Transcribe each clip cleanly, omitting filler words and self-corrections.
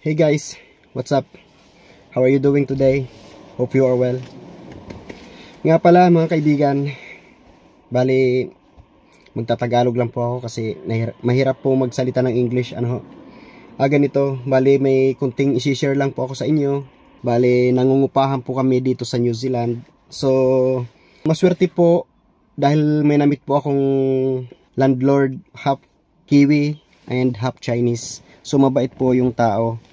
Hey guys, what's up? How are you doing today? Hope you are well. Nga pala mga kaibigan, bali magtatagalog lang po ako kasi mahirap po magsalita ng English. Ganito, bali may kunting isi-share lang po ako sa inyo. Bali nangungupahan po kami dito sa New Zealand. So, maswerte po dahil may namit po akong landlord, half Kiwi and half Chinese. So mabait po yung tao.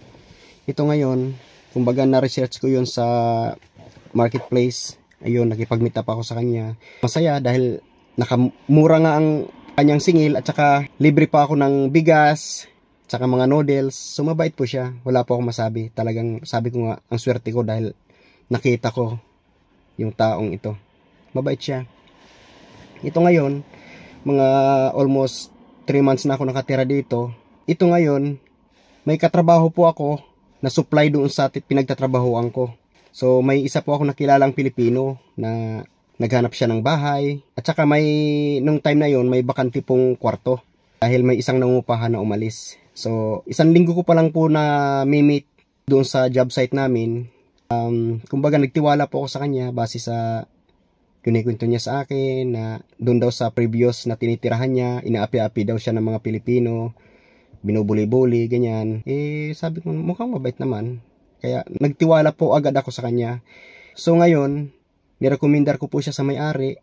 Ito ngayon, kumbaga na-research ko yun sa marketplace. Ayun, nakipag-meet up ako sa kanya. Masaya dahil nakamura nga ang kanyang singil at saka libre pa ako ng bigas, tsaka mga noodles. So mabait po siya. Wala po akong masabi. Talagang sabi ko nga, ang swerte ko dahil nakita ko yung taong ito. Mabait siya. Ito ngayon, mga almost 3 months na ako nakatira dito. Ito ngayon, may katrabaho po ako na supply doon sa pinagtatrabahoan ko. So may isa po ako nakilalang Pilipino na naghanap siya ng bahay. At saka nung time na yon may bakante pong kwarto. Dahil may isang nangungupahan na umalis. So 1 linggo ko pa lang po na meet doon sa job site namin. Kumbaga nagtiwala po ako sa kanya base sa kinikwento niya sa akin na doon daw sa previous na tinitirahan niya, inaapi-api daw siya ng mga Pilipino. Binubuli-buli, ganyan. Sabi ko, mukhang mabait naman. Kaya nagtiwala po agad ako sa kanya. So ngayon, nirekomendar ko po siya sa may-ari.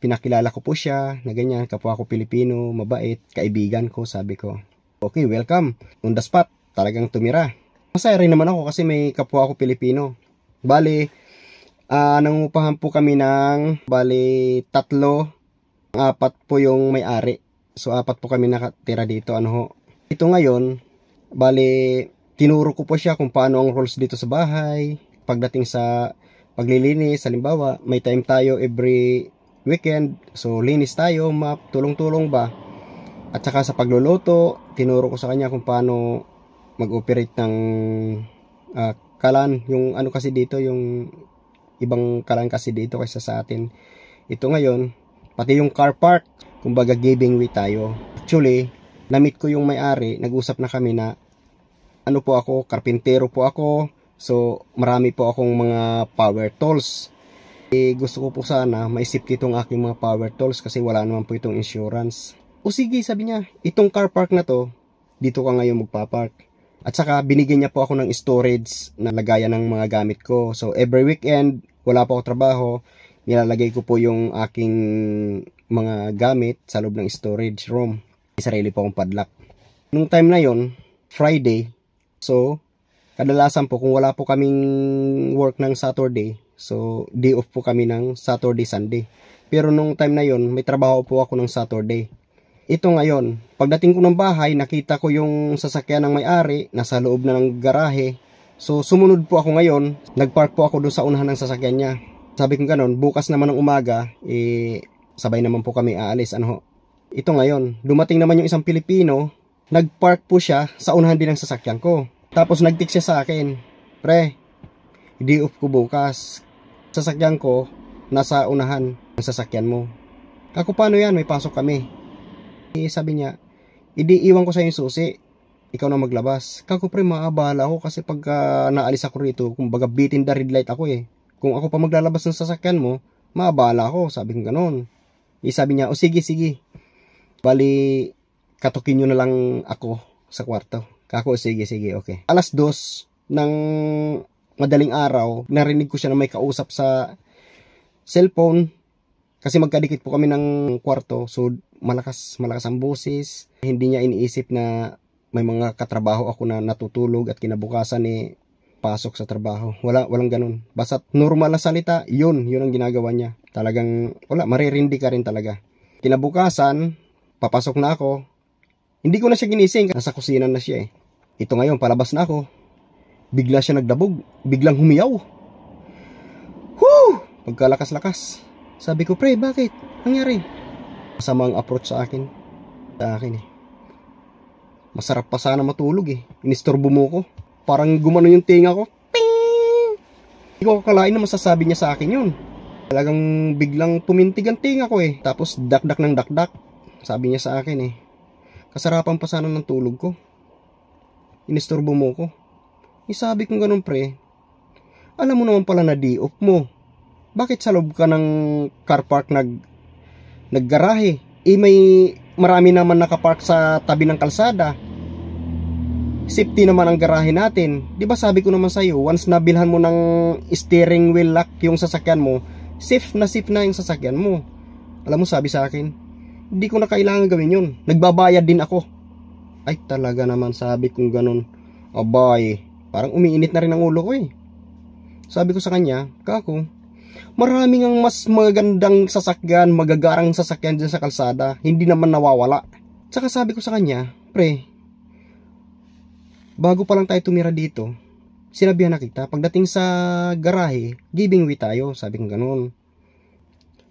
Pinakilala ko po siya na ganyan, kapwa ko Pilipino, mabait, kaibigan ko, sabi ko. Okay, welcome. On the spot, talagang tumira. Masaya rin naman ako kasi may kapwa ko Pilipino. Bali, nangungupahan po kami ng, 3, 4 po yung may-ari. So 4 po kami nakatira dito. Ito ngayon, tinuro ko po siya kung paano ang rules dito sa bahay. Pagdating sa paglilinis, halimbawa, may time tayo every weekend. So, linis tayo, tulong-tulong ba? At saka sa pagluluto, tinuro ko sa kanya kung paano mag-operate ng kalan. Yung kasi dito, yung ibang kalan kasi dito kaysa sa atin. Ito ngayon, pati yung car park, kumbaga giving way tayo. Actually, namit ko yung may-ari, nag-usap na kami na po ako, karpintero po ako. So, marami po akong mga power tools. Gusto ko po sana maisip itong aking mga power tools kasi wala naman po itong insurance. O sige, sabi niya, itong car park na to, dito ka ngayon magpapark. At saka binigyan niya po ako ng storage na lagayan ng mga gamit ko. So, every weekend, wala po ako trabaho, nilalagay ko po yung aking mga gamit sa loob ng storage room. Sarili po akong padlock. Nung time na yon, Friday, so kadalasan po kung wala po kaming work ng Saturday, so day off po kami ng Saturday, Sunday. Pero nung time na yon, may trabaho po ako ng Saturday. Ito ngayon, pagdating ko ng bahay, nakita ko yung sasakyan ng may-ari, nasa loob na ng garahe. So sumunod po ako ngayon, nagpark po ako doon sa unahan ng sasakyan niya. Sabi ko ganon, bukas naman ng umaga, sabay naman po kami aalis. Ito ngayon, dumating naman yung isang Pilipino, nagpark po siya sa unahan din ng sasakyan ko. Tapos nag-text siya sa akin, pre, day off ko bukas. Sasakyan ko, nasa unahan ng sasakyan mo. Ako, paano yan? May pasok kami. Sabi niya, iwan ko sa yung susi. Ikaw na maglabas. Kako, pre, maaabala ako kasi pag naalis ako rito, kumbaga beating the red light ako eh. Kung ako pa maglalabas ng sasakyan mo, maabala ako. Sabi ko ganon. Sabi niya, o sige. Bali, katukin nyo na lang ako sa kwarto. Kako, sige, okay. 2:00 ng madaling araw, narinig ko siya na may kausap sa cellphone. Kasi magkadikit po kami ng kwarto. So, malakas ang boses. Hindi niya iniisip na may mga katrabaho ako na natutulog at kinabukasan pasok sa trabaho. Walang ganun. Basta normal na salita, yun ang ginagawa niya. Talagang, maririndi ka rin talaga. Kinabukasan, papasok na ako. Hindi ko na siya ginising. Nasa kusina na siya eh. Ito ngayon, palabas na ako. Bigla siya nagdabog. Biglang humiyaw. Whoo! Pagkalakas-lakas. Sabi ko, pre, bakit? Nangyari? Masama ang approach sa akin. Masarap pa sana matulog eh. Inistorbo mo ko. Parang gumano yung tinga ko. Ping! Hindi ko akalain na masasabi niya sa akin yun. Talagang biglang pumintig ang tinga ko eh. Tapos dakdak ng dakdak. Sabi niya sa akin eh. Kasarapan pa sana ng tulog ko. Inisturbo mo ko. Sabi kong ganun, pre. Alam mo naman pala na di-off mo. Bakit sa loob ka ng car park naggarahe? May marami naman nakapark sa tabi ng kalsada. Safety naman ang garahe natin. Di ba sabi ko naman sa'yo, once nabilhan mo ng steering wheel lock yung sasakyan mo, safe na yung sasakyan mo. Alam mo, sabi sa akin, hindi ko na kailangan gawin yun. Nagbabayad din ako. Ay, talaga naman, sabi kong ganun. Abay, parang umiinit na rin ang ulo ko eh. Sabi ko sa kanya, kako, maraming ang mas magandang sasakyan, magagarang sasakyan dyan sa kalsada, hindi naman nawawala. Tsaka sabi ko sa kanya, pre, bago pa lang tayo tumira dito, sinabihan na kita, pagdating sa garahe, giving way tayo, sabi ko ganun.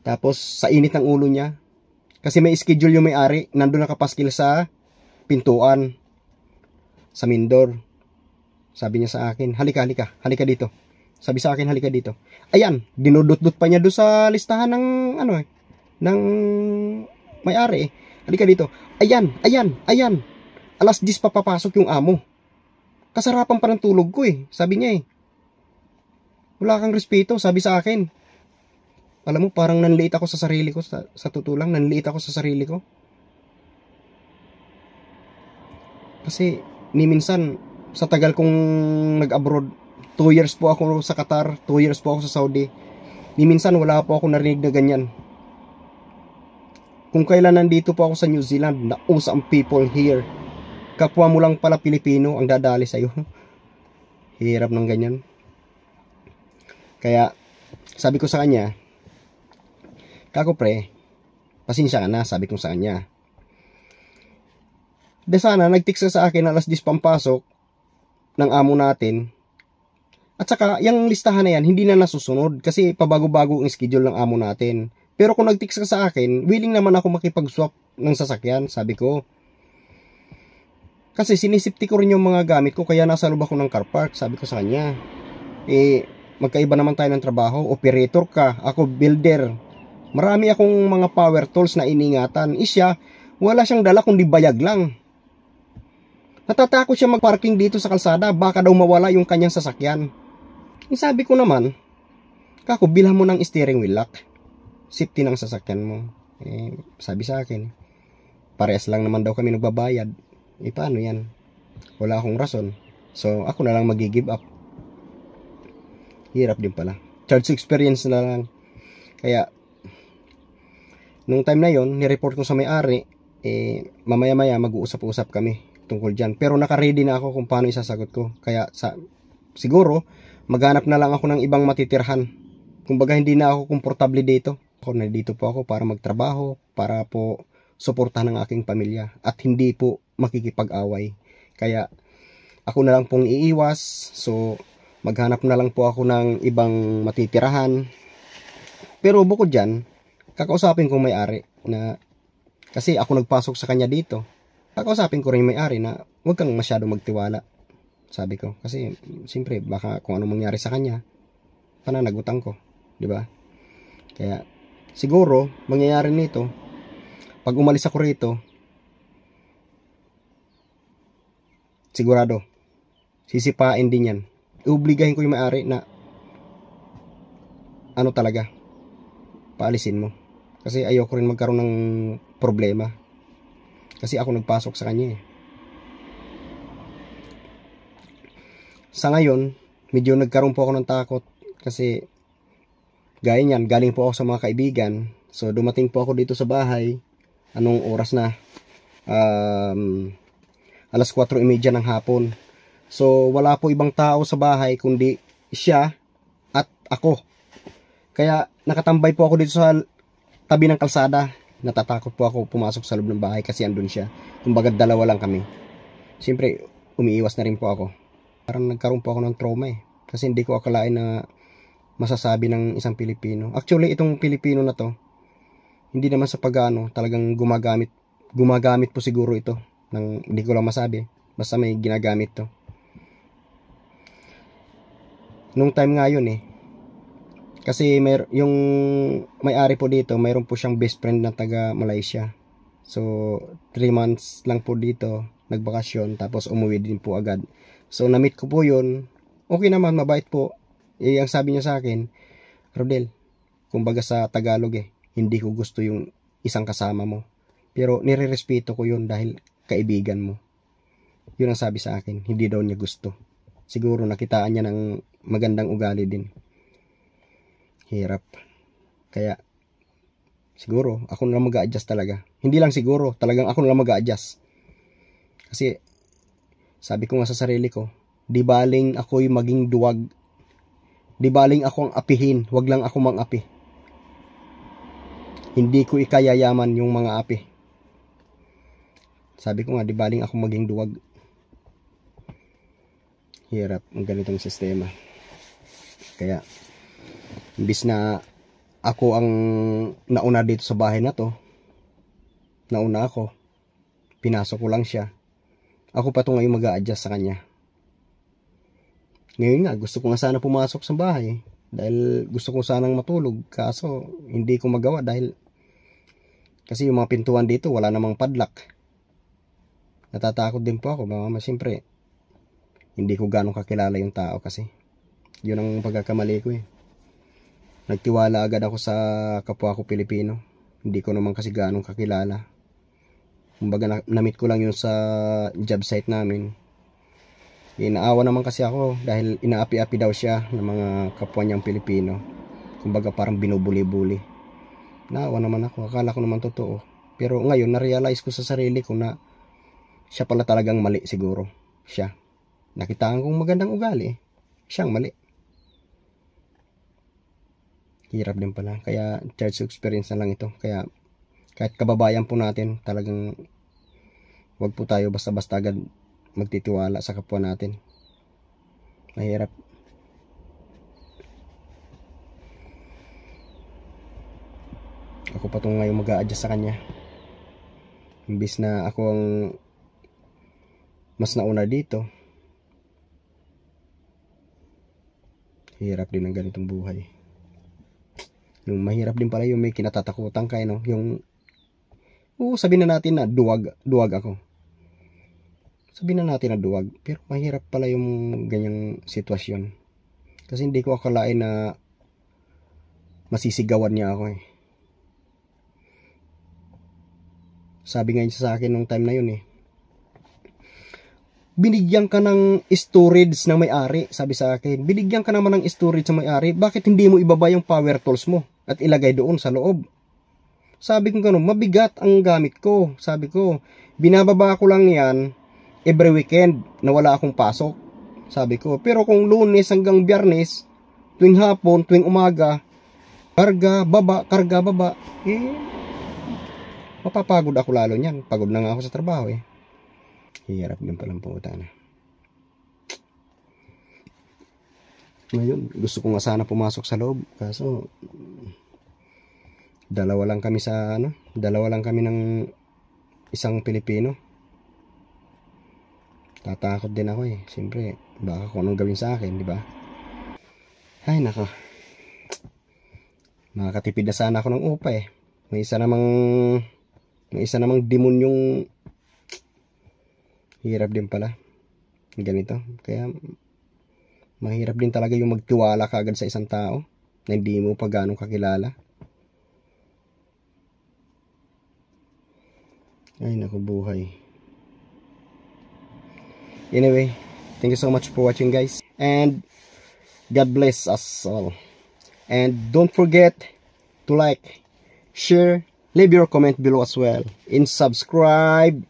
Tapos, sa init ng ulo niya, kasi may schedule yung may-ari, nandun nakapaskil sa pintuan, sa main door. Sabi niya sa akin, halika dito. Sabi sa akin, halika dito. Ayan, dinudot-dot pa niya doon sa listahan ng, ng may-ari. Halika dito. Ayan. Alas 10 pa papasok yung amo. Kasarapan pa ng tulog ko eh. Sabi niya eh. Wala kang respeto, sabi sa akin. Alam mo, parang nanliit ako sa sarili ko. Sa tutulang, nanliit ako sa sarili ko. Kasi, ni minsan, sa tagal kong nag-abroad, 2 years po ako sa Qatar, 2 years po ako sa Saudi. Ni minsan, wala po ako narinig na ganyan. Kung kailan nandito po ako sa New Zealand, naus ang people here. Kapwa mo lang pala Pilipino ang dadali sa'yo. Hirap ng ganyan. Kaya, sabi ko sa kanya, kako pre, pasensya ka na, sabi ko sa kanya. De sana, nag-text sa akin alas 10 pampasok ng amo natin. At saka, yung listahan na yan, hindi na nasusunod kasi pabago-bago ang schedule ng amo natin. Pero kung nag-text ka sa akin, willing naman ako makipag-swap ng sasakyan, sabi ko. Kasi sinisipti ko rin yung mga gamit ko, kaya nasa loob ako ng car park, sabi ko sa kanya. Magkaiba naman tayo ng trabaho, operator ka, ako builder. Marami akong mga power tools na iningatan. Siya, wala siyang dala kundi bayag lang. Natatakot siya magparking dito sa kalsada, baka daw mawala yung kanyang sasakyan. Sabi ko naman, kako, bilhan mo ng steering wheel lock. Safety ng sasakyan mo. Sabi sa akin, parehas lang naman daw kami nagbabayad. Paano yan? Wala akong rason. So, ako na lang mag-give up. Hirap din pala. Charge experience na lang. Kaya, nung time na yon, nireport ko sa may-ari, mamaya-maya mag-uusap-usap kami tungkol dyan. Pero naka-ready na ako kung paano isasagot ko. Kaya, siguro, maghanap na lang ako ng ibang matitirhan. Kumbaga, hindi na ako komportable dito. Nandito po ako para magtrabaho, para po suportahan ng aking pamilya at hindi po makikipag-away. Kaya ako na lang pong iiwas. So maghanap na lang po ako ng ibang matitirahan. Pero bukod dyan, kakausapin ko may-ari na, kasi ako nagpasok sa kanya dito, kakausapin ko rin may-ari na huwag kang masyado magtiwala, sabi ko. Kasi siyempre baka kung ano mangyari sa kanya, pananagutan ko, di ba? Kaya siguro mangyayari nito, pag umalis ako rito, sigurado, sisipain din yan. Iubligahin ko yung may-ari na, talaga, paalisin mo. Kasi ayoko rin magkaroon ng problema. Kasi ako nagpasok sa kanya eh. Sa ngayon, medyo nagkaroon po ako ng takot. Kasi, gaya niyan, galing po ako sa mga kaibigan. So, dumating po ako dito sa bahay. Anong oras na? Alas 4:30 ng hapon. So, wala po ibang tao sa bahay kundi siya at ako. Kaya, nakatambay po ako dito sa tabi ng kalsada. Natatakot po ako pumasok sa loob ng bahay kasi andun siya. Kumbaga, dalawa lang kami. Siyempre, umiiwas na rin po ako. Parang nagkaroon po ako ng trauma eh. Kasi hindi ko akalain na masasabi ng isang Pilipino. Actually, itong Pilipino na to, hindi naman sa pag-ano, talagang gumagamit po siguro ito. Hindi ko lang masabi. Basta may ginagamit to. Nung time nga yun eh. Kasi yung may-ari po dito, mayroon po siyang best friend na taga Malaysia. So, 3 months lang po dito, nagbakasyon, tapos umuwi din po agad. So, na-meet ko po yun. Okay naman, mabait po. Ang sabi niya sa akin, Rodel, kumbaga sa Tagalog hindi ko gusto yung isang kasama mo. Pero nire-respeto ko yun dahil kaibigan mo. Yun ang sabi sa akin, hindi daw niya gusto. Siguro nakitaan niya ng magandang ugali din. Hirap. Kaya, siguro, ako na lang mag-a-adjust talaga. Hindi lang siguro, talagang ako na lang mag-a-adjust. Kasi, sabi ko nga sa sarili ko, di baling ako'y maging duwag. Di baling ako ang apihin, wag lang ako mang-api. Hindi ko ikayayaman yung mga api. Sabi ko nga, di baling ako maging duwag. Hirap ang ganitong sistema. Kaya, imbis na ako ang nauna dito sa bahay na to, nauna ako, pinasok ko lang siya. Ako pa to ngayon mag-a-adjust sa kanya. Ngayon nga, gusto ko nga sana pumasok sa bahay. Dahil gusto ko sanang matulog. Kaso, hindi ko magawa dahil kasi yung mga pintuan dito, wala namang padlock. Natatakot din po ako. Siyempre, hindi ko ganong kakilala yung tao kasi. Yun ang pagkakamali ko Nagtiwala agad ako sa kapwa ko Pilipino. Hindi ko naman kasi ganong kakilala. Kumbaga na-meet ko lang yun sa job site namin. Inaawa naman kasi ako dahil inaapi-api daw siya ng mga kapwa niyang Pilipino. Kumbaga parang binubuli-buli. Naawa naman ako. Akala ko naman totoo. Pero ngayon na-realize ko sa sarili ko na siya pala talagang mali siguro. Siya. Nakitaan kong magandang ugali. Siyang mali. Hirap din pala. Kaya church experience na lang ito. Kaya kahit kababayan po natin, talagang wag po tayo basta-basta agad magtitiwala sa kapwa natin. Mahirap. Ako pa itong ngayon mag-a-adjust sa kanya. Imbis na ako ang mas nauna dito. Hirap din ang ganitong buhay. Yung mahirap din pala yung may kinatatakutan kayo, no? Yung sabihin na natin na duwag ako. Sabihin na natin na duwag, pero mahirap pala yung ganyang sitwasyon. Kasi hindi ko akalain na masisigawan niya ako Sabi nga niya sa akin nung time na yun binigyan ka ng storage ng may-ari, sabi sa akin. Binigyan ka naman ng storage ng may-ari, bakit hindi mo ibaba yung power tools mo at ilagay doon sa loob? Sabi ko gano'n, mabigat ang gamit ko. Sabi ko, binababa ko lang yan every weekend na wala akong pasok. Sabi ko, pero kung Lunes hanggang Biyernes, tuwing hapon, tuwing umaga, karga, baba, mapapagod ako lalo niyan. Pagod na nga ako sa trabaho Hirap din palang puta na. Ngayon, gusto ko nga sana pumasok sa loob. Kaso, dalawa lang kami ng isang Pilipino. Tatakot din ako Siyempre, baka kung anong gawin sa akin, di ba? Ay, nako. Makakatipid na sana ako ng upa May isa namang demonyong hirap din pala. Ganito. Kaya, mahirap din talaga yung magtiwala ka agad sa isang tao na hindi mo pa ganong kakilala. Ay, naku buhay. Anyway, thank you so much for watching, guys. And God bless us all. And don't forget to like, share, leave your comment below as well. And subscribe.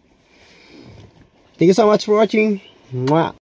Thank you so much for watching. Mwah.